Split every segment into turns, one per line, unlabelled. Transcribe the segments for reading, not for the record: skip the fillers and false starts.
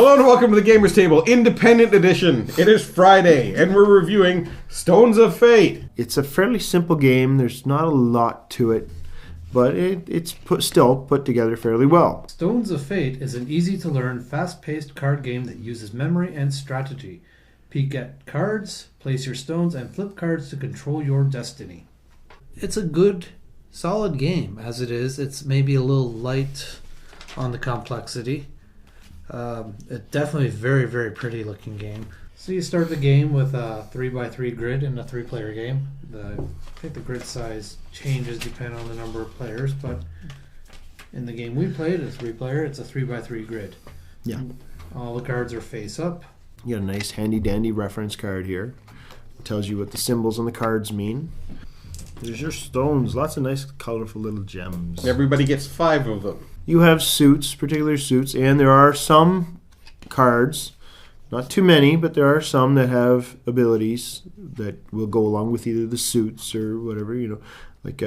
Hello and welcome to the Gamers Table, Independent Edition. It is Friday, and we're reviewing Stones of Fate.
It's a fairly simple game. There's not a lot to it, but it's still put together fairly well.
Stones of Fate is an easy-to-learn, fast-paced card game that uses memory and strategy. Peek at cards, place your stones, and flip cards to control your destiny. It's a good, solid game as it is. It's maybe a little light on the complexity. It's definitely a very, very pretty looking game. So you start the game with a 3x3 grid in a 3-player game. I think the grid size changes depending on the number of players, but in the game we played, a 3-player, it's a 3x3 grid.
Yeah.
All the cards are face up.
You got a nice handy dandy reference card here. It tells you what the symbols on the cards mean. There's your stones. Lots of nice colorful little gems.
Everybody gets 5 of them.
You have suits, particular suits, and there are some cards, not too many, but there are some that have abilities that will go along with either the suits or whatever, Like,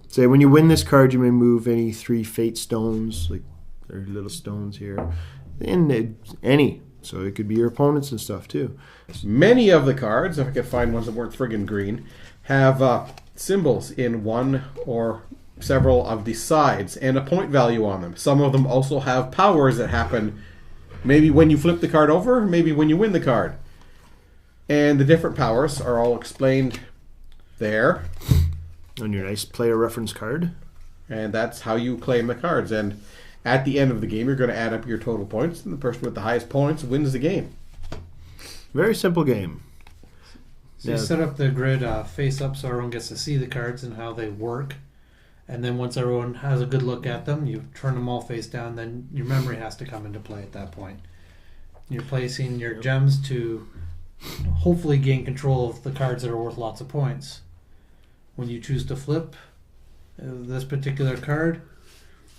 say when you win this card, you may move any 3 fate stones, like there are little stones here, and any. So it could be your opponents and stuff too.
Many of the cards, if I could find ones that weren't friggin' green, have symbols in one or several of the sides and a point value on them. Some of them also have powers that happen maybe when you flip the card over, maybe when you win the card. And the different powers are all explained there.
On your nice player reference card.
And that's how you claim the cards. And at the end of the game, you're going to add up your total points, and the person with the highest points wins the game.
Very simple game.
So you set up the grid face up so everyone gets to see the cards and how they work. And then once everyone has a good look at them, you turn them all face down, then your memory has to come into play at that point. You're placing your gems to hopefully gain control of the cards that are worth lots of points. When you choose to flip this particular card,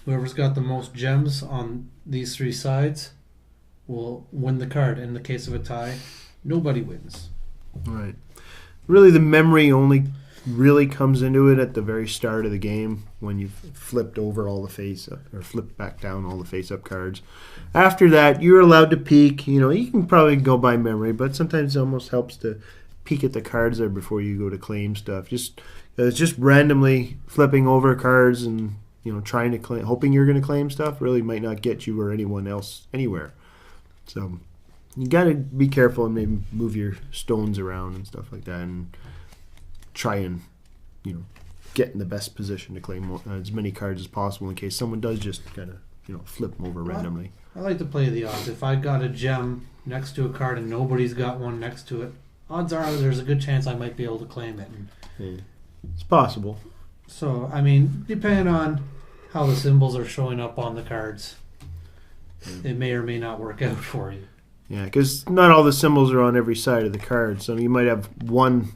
whoever's got the most gems on these 3 sides will win the card. In the case of a tie, nobody wins.
Right. Really, the memory only really comes into it at the very start of the game when you've flipped over all the face up or flipped back down all the face up cards. After that, you're allowed to peek. You can probably go by memory, but sometimes it almost helps to peek at the cards there before you go to claim stuff. It's just randomly flipping over cards and trying to claim, hoping you're going to claim stuff really might not get you or anyone else anywhere. So you got to be careful and maybe move your stones around and stuff like that and try and get in the best position to claim as many cards as possible in case someone does just kind of flip them over randomly.
I like to play the odds. If I got a gem next to a card and nobody's got one next to it, odds are there's a good chance I might be able to claim it.
It's possible.
So, depending on how the symbols are showing up on the cards, it may or may not work out for you.
Yeah, because not all the symbols are on every side of the card. So you might have one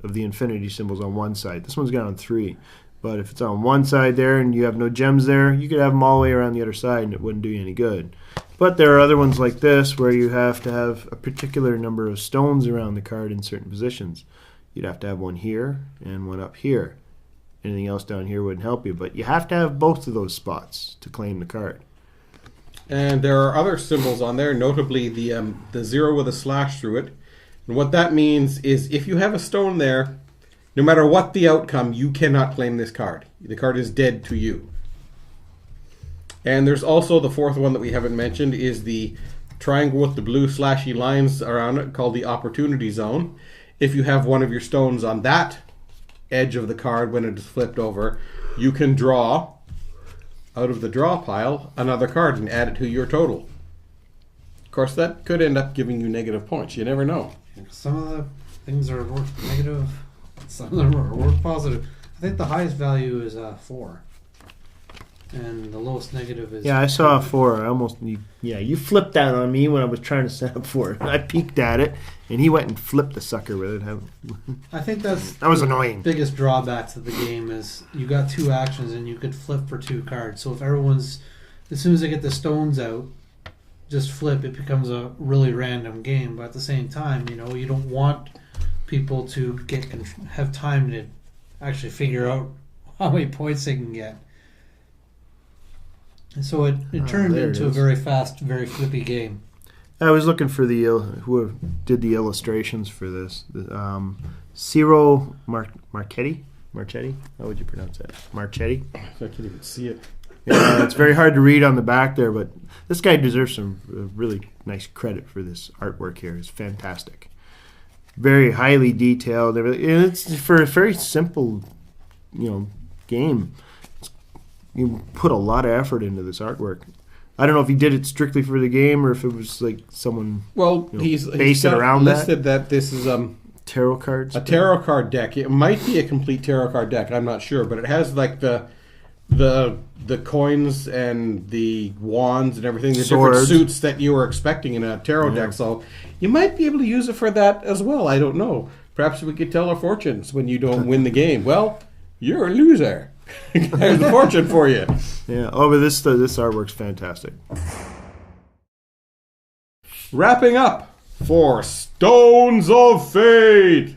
of the infinity symbols on one side. This one's got on 3. But if it's on one side there and you have no gems there, you could have them all the way around the other side and it wouldn't do you any good. But there are other ones like this where you have to have a particular number of stones around the card in certain positions. You'd have to have one here and one up here. Anything else down here wouldn't help you. But you have to have both of those spots to claim the card.
And there are other symbols on there, notably the 0 with a slash through it. And what that means is if you have a stone there, no matter what the outcome, you cannot claim this card. The card is dead to you. And there's also the 4th one that we haven't mentioned is the triangle with the blue slashy lines around it called the opportunity zone. If you have one of your stones on that edge of the card when it is flipped over, you can draw out of the draw pile another card and add it to your total. Of course, that could end up giving you negative points. You never know.
Some of the things are worth negative, some of them are worth positive. I think the highest value is 4. And the lowest negative is...
Yeah, I saw a 4. You flipped that on me when I was trying to set up for it. I peeked at it, and he went and flipped the sucker with it.
I think that
was annoying.
Biggest drawback to the game is you got 2 actions and you could flip for 2 cards. So if everyone's... As soon as they get the stones out, just flip, it becomes a really random game. But at the same time, you don't want people to have time to actually figure out how many points they can get. And so it turned into a very fast, very flippy game.
I was looking for who did the illustrations for this. Ciro Marchetti? How would you pronounce that? Marchetti?
I can't even see it.
Yeah, it's very hard to read on the back there, but this guy deserves some really nice credit for this artwork here. It's fantastic. Very highly detailed. And it's for a very simple, game. You put a lot of effort into this artwork. I don't know if he did it strictly for the game or if it was like someone
he's
based it around
listed that this is
tarot cards.
A tarot card deck. It might be a complete tarot card deck. I'm not sure, but it has like the coins and the wands and everything, the different suits that you were expecting in a tarot deck. So you might be able to use it for that as well. I don't know. Perhaps we could tell our fortunes when you don't win the game. Well, you're a loser. There's the fortune for you.
Yeah. Oh, but this artwork's fantastic.
Wrapping up for Stones of Fate.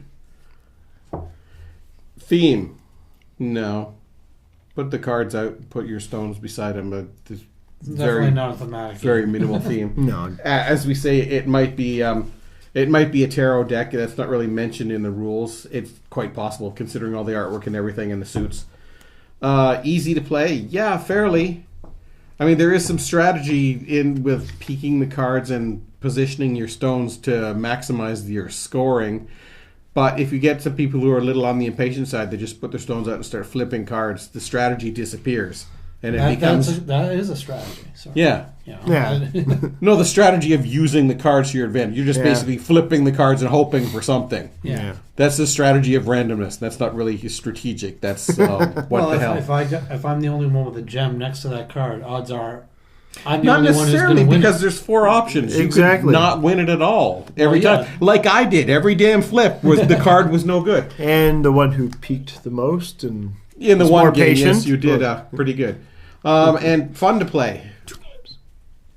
Theme. No. Put the cards out. Put your stones beside them.
Definitely not a thematic.
Very minimal theme.
No.
As we say, it might be a tarot deck. That's not really mentioned in the rules. It's quite possible, considering all the artwork and everything and the suits. Easy to play. Yeah, fairly. I mean, there is some strategy with peeking the cards and positioning your stones to maximize your scoring. But if you get some people who are a little on the impatient side, they just put their stones out and start flipping cards, the strategy disappears. And it becomes...
That is a strategy. Sorry.
Yeah.
Yeah.
No, the strategy of using the cards to your advantage. You're just basically flipping the cards and hoping for something.
Yeah.
That's the strategy of randomness. That's not really strategic. That's what the hell.
If I'm the only one with a gem next to that card, odds are I'm the
not
only one who's going to
necessarily,
win.
because there's 4 options.
Exactly.
You could not win it at all every time. Like I did. Every damn flip was the card was no good.
And the one who peaked the most and
in the one game,
patient.
yes, you did pretty good. And fun to play.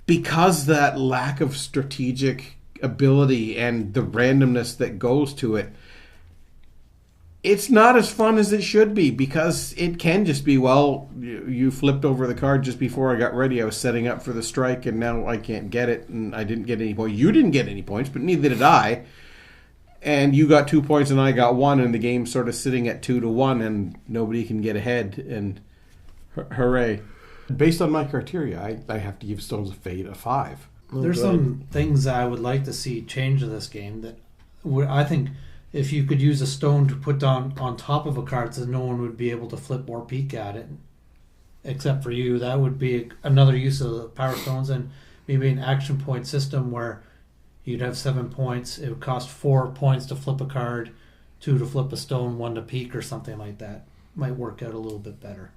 Because that lack of strategic ability and the randomness that goes to it, it's not as fun as it should be, because it can just be, well, you flipped over the card just before I got ready. I was setting up for the strike, and now I can't get it, and I didn't get any points. You didn't get any points, but neither did I. And you got 2 points, and I got 1, and the game's sort of sitting at 2-1, and nobody can get ahead, and hooray. Based on my criteria, I have to give Stones of Fate a 5.
There's some things that I would like to see change in this game that I think if you could use a stone to put down on top of a card so no one would be able to flip or peek at it except for you, that would be another use of the power stones, and maybe an action point system where you'd have 7 points. It would cost 4 points to flip a card, 2 to flip a stone, 1 to peek, or something like that. Might work out a little bit better.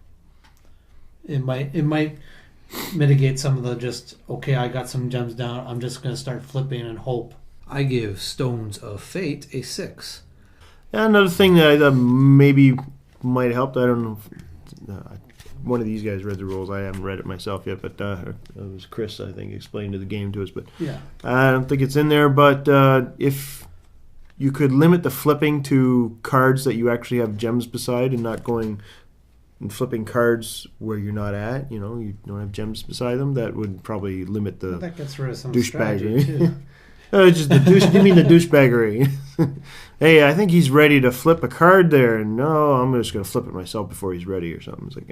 It might mitigate some of the just, okay, I got some gems down, I'm just going to start flipping and hope. I give Stones of Fate a 6.
Yeah, another thing that I thought maybe might help, I don't know if one of these guys read the rules. I haven't read it myself yet, but it was Chris, I think, explained the game to us. But
yeah,
I don't think it's in there. But if you could limit the flipping to cards that you actually have gems beside, and not going and flipping cards where you're not at, you don't have gems beside them, that would probably limit the
that gets rid of some
douchebaggery.
too.
Just you mean the douchebaggery? Hey, I think he's ready to flip a card there, and no, I'm just going to flip it myself before he's ready or something. It's like,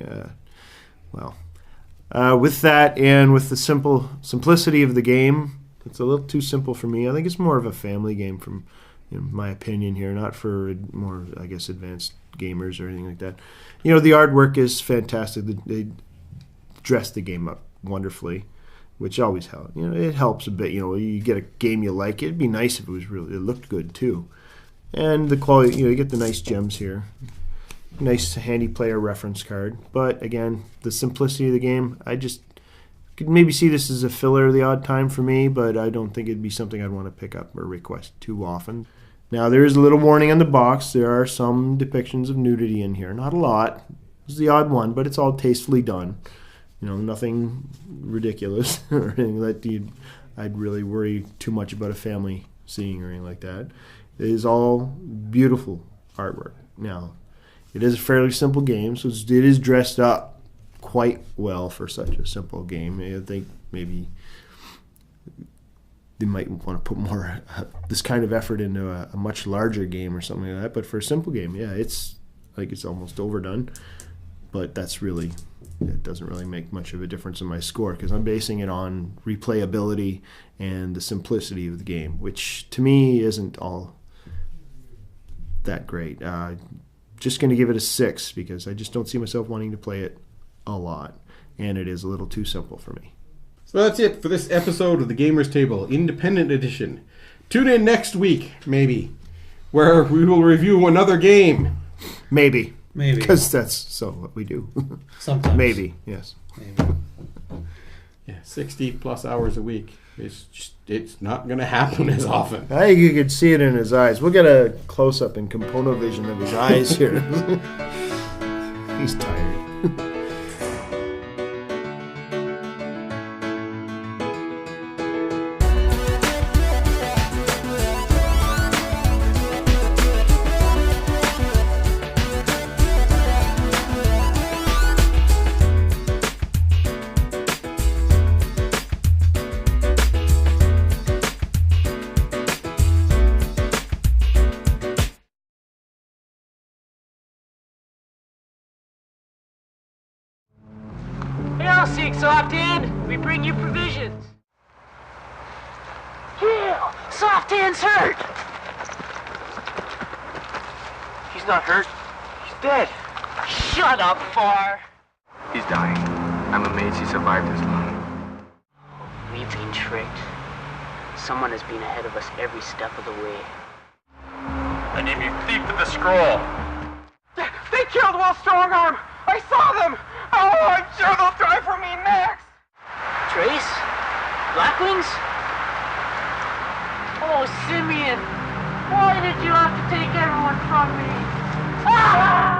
well. With that, and with the simplicity of the game, it's a little too simple for me. I think it's more of a family game, from my opinion here, not for more, I guess, advanced gamers or anything like that. The artwork is fantastic. They dress the game up wonderfully, which always helps. It helps a bit. You get a game you like. It'd be nice if it looked good too. And the quality, you get the nice gems here. Nice handy player reference card. But again, the simplicity of the game, I just could maybe see this as a filler the odd time for me, but I don't think it'd be something I'd want to pick up or request too often. Now, there is a little warning on the box. There are some depictions of nudity in here. Not a lot. It's the odd one, but it's all tastefully done. Nothing ridiculous or anything that I'd really worry too much about a family seeing or anything like that. It is all beautiful artwork. Now, it is a fairly simple game, so it is dressed up quite well for such a simple game. I think maybe they might want to put more this kind of effort into a much larger game or something like that. But for a simple game, yeah, it's almost overdone. But it doesn't really make much of a difference in my score because I'm basing it on replayability and the simplicity of the game, which to me isn't all that great. Just going to give it a 6 because I just don't see myself wanting to play it a lot, and it is a little too simple for me.
So that's it for this episode of the Gamers Table Independent Edition. Tune in next week, maybe, where we will review another game.
Maybe. Because that's what we do.
Sometimes.
Maybe, yes.
Maybe.
Yeah, 60 plus hours a week. It's not going to happen as often.
I think you could see it in his eyes. We'll get a close-up in component vision of his eyes here. He's tired.
Soft Hand, we bring you provisions. Yeah, Soft Hand's hurt.
He's not hurt. He's dead.
Shut up, Far.
He's dying. I'm amazed he survived this long.
We've been tricked. Someone has been ahead of us every step of the way.
I need you thief of the scroll.
They killed Will Strongarm! I saw them! Oh, I'm sure they'll try for me next!
Trace? Blackwings? Oh, Simeon! Why did you have to take everyone from me? Ah!